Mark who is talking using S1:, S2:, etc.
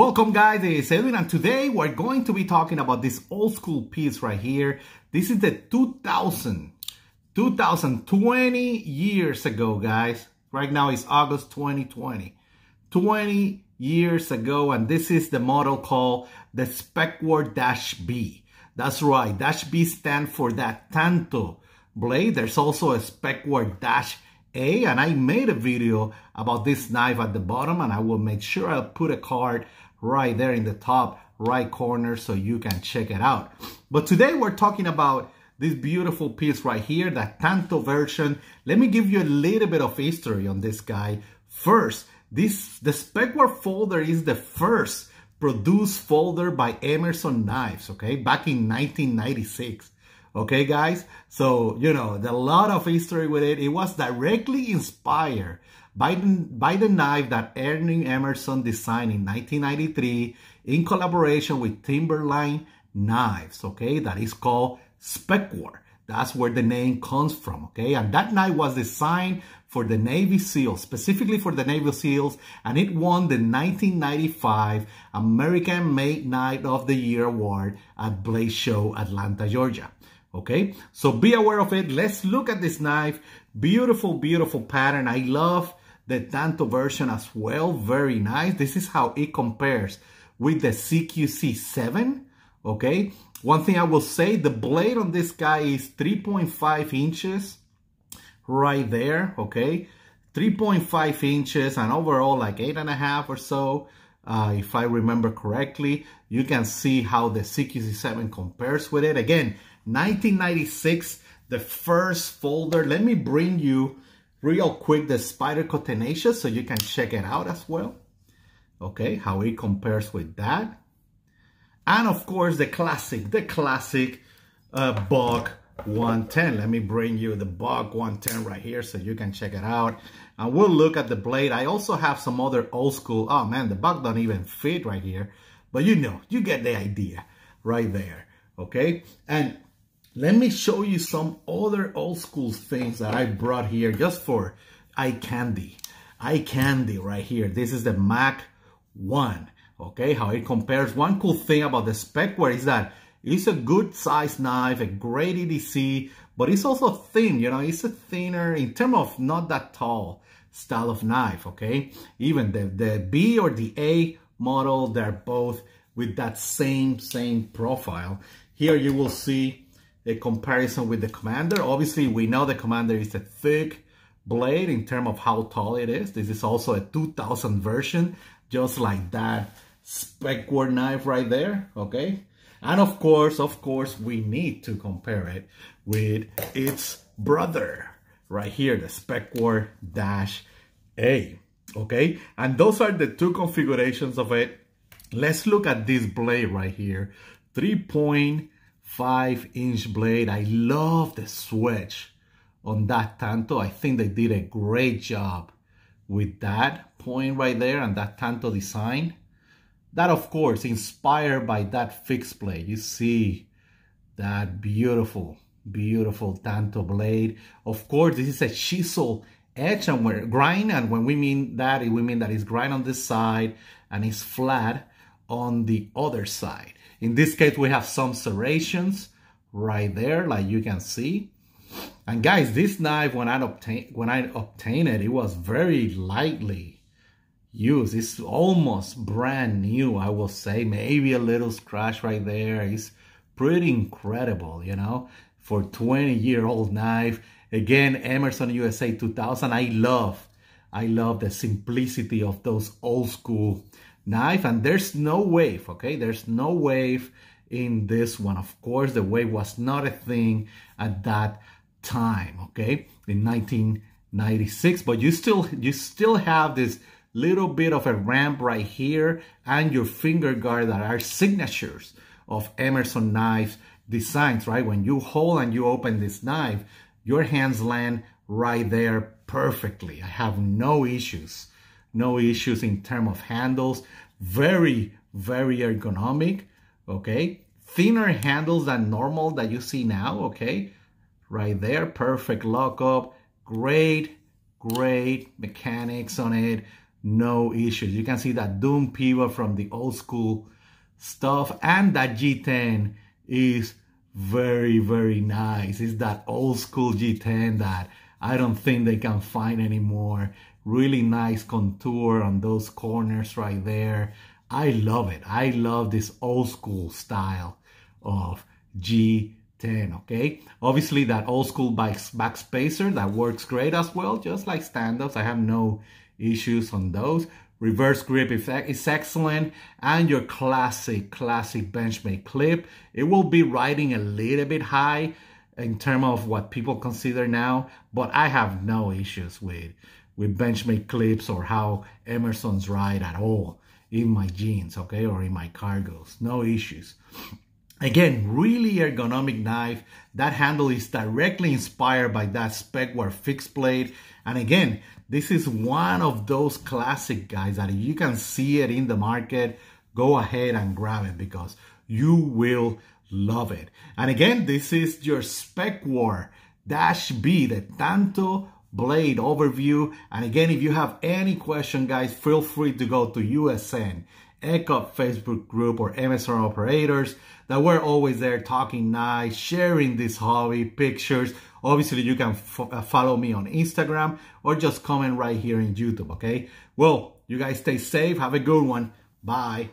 S1: Welcome guys, it's Edwin, and today we're going to be talking about this old school piece right here. This is the 2020 years ago, guys. Right now it's August 2020. 20 years ago, and this is the model called the Specwar -B. That's right, -B stands for that Tanto blade. There's also a Specwar -A, and I made a video about this knife at the bottom, and I will make sure I'll put a card right there in the top right corner so you can check it out. But today we're talking about this beautiful piece right here, the Tanto version. Let me give you a little bit of history on this guy. First, the Specwar folder is the first produced folder by Emerson knives, okay, back in 1996. Okay, guys, so, you know, a lot of history with it. It was directly inspired by the knife that Emerson designed in 1993 in collaboration with Timberline Knives, okay, that is called Specwar. That's where the name comes from, okay? And that knife was designed for the Navy SEALs, specifically for the Navy SEALs, and it won the 1995 American Made Knife of the Year Award at Blade Show, Atlanta, Georgia. Okay, so be aware of it. Let's look at this knife. Beautiful, beautiful pattern. I love the Tanto version as well. Very nice. This is how it compares with the CQC7. Okay, one thing I will say, the blade on this guy is 3.5 inches right there. Okay, 3.5 inches, and overall like 8.5 or so. If I remember correctly, you can see how the CQC7 compares with it. Again, 1996, the first folder. Let me bring you real quick the Spyderco Tenacious so you can check it out as well. Okay, how it compares with that. And of course, the classic Buck 110. Let me bring you the Buck 110 right here so you can check it out. And we'll look at the blade. I also have some other old school. Oh man, the Buck don't even fit right here. But you know, you get the idea right there. Okay, and let me show you some other old school things that I brought here just for eye candy. Eye candy right here. This is the Mach 1. Okay, how it compares. One cool thing about the Specwar is that it's a good size knife, a great EDC, but it's also thin, you know, it's a thinner in terms of not that tall style of knife, okay? Even the B or the A model, they're both with that same profile. Here you will see a comparison with the Commander. Obviously, we know the Commander is a thick blade in terms of how tall it is. This is also a 2000 version, just like that Specwar knife right there, okay? And of course, we need to compare it with its brother right here, the Specwar -A, okay? And those are the two configurations of it. Let's look at this blade right here, 3.5-inch blade. I love the switch on that Tanto. I think they did a great job with that point right there and that Tanto design. That, of course, inspired by that fixed blade. You see that beautiful, beautiful Tanto blade. Of course, this is a chisel edge and we're grind, and when we mean that it's grind on this side and it's flat on the other side. In this case, we have some serrations right there, like you can see. And guys, this knife, when I obtained it, it was very lightly used. It's almost brand new, I will say. Maybe a little scratch right there. It's pretty incredible, you know, for 20-year-old knife. Again, Emerson USA 2000. I love the simplicity of those old school knife, and there's no wave, okay? There's no wave in this one. Of course, the wave was not a thing at that time, okay, in 1996, but you still have this little bit of a ramp right here and your finger guard that are signatures of Emerson knives designs, right? When you hold and you open this knife, your hands land right there perfectly. I have no issues in terms of handles. Very, very ergonomic, okay? Thinner handles than normal that you see now, okay? Right there, perfect lockup, great mechanics on it. no issues. You can see that Doom pivot from the old school stuff, and that G10 is very, very nice. It's that old school G10 that I don't think they can find anymore. Really nice contour on those corners right there. I love it. I love this old school style of G10, okay? Obviously that old school back spacer, that works great as well, just like stand-ups. I have no issues on those. Reverse grip effect is excellent, and your classic Benchmade clip. It will be riding a little bit high in terms of what people consider now, but I have no issues with Benchmade clips or how Emerson's ride at all in my jeans, okay, or in my cargos. No issues. Again, really ergonomic knife. That handle is directly inspired by that Specwar fixed blade. And again, this is one of those classic guys that if you can see it in the market, go ahead and grab it because you will love it. And again, this is your Specwar -B, the Tanto blade overview. And again, if you have any question, guys, feel free to go to USN, ECOP Facebook group, or Emerson operators, that we're always there talking nice, sharing this hobby, pictures. Obviously, you can follow me on Instagram or just comment right here in YouTube, okay? Well, you guys stay safe. Have a good one. Bye.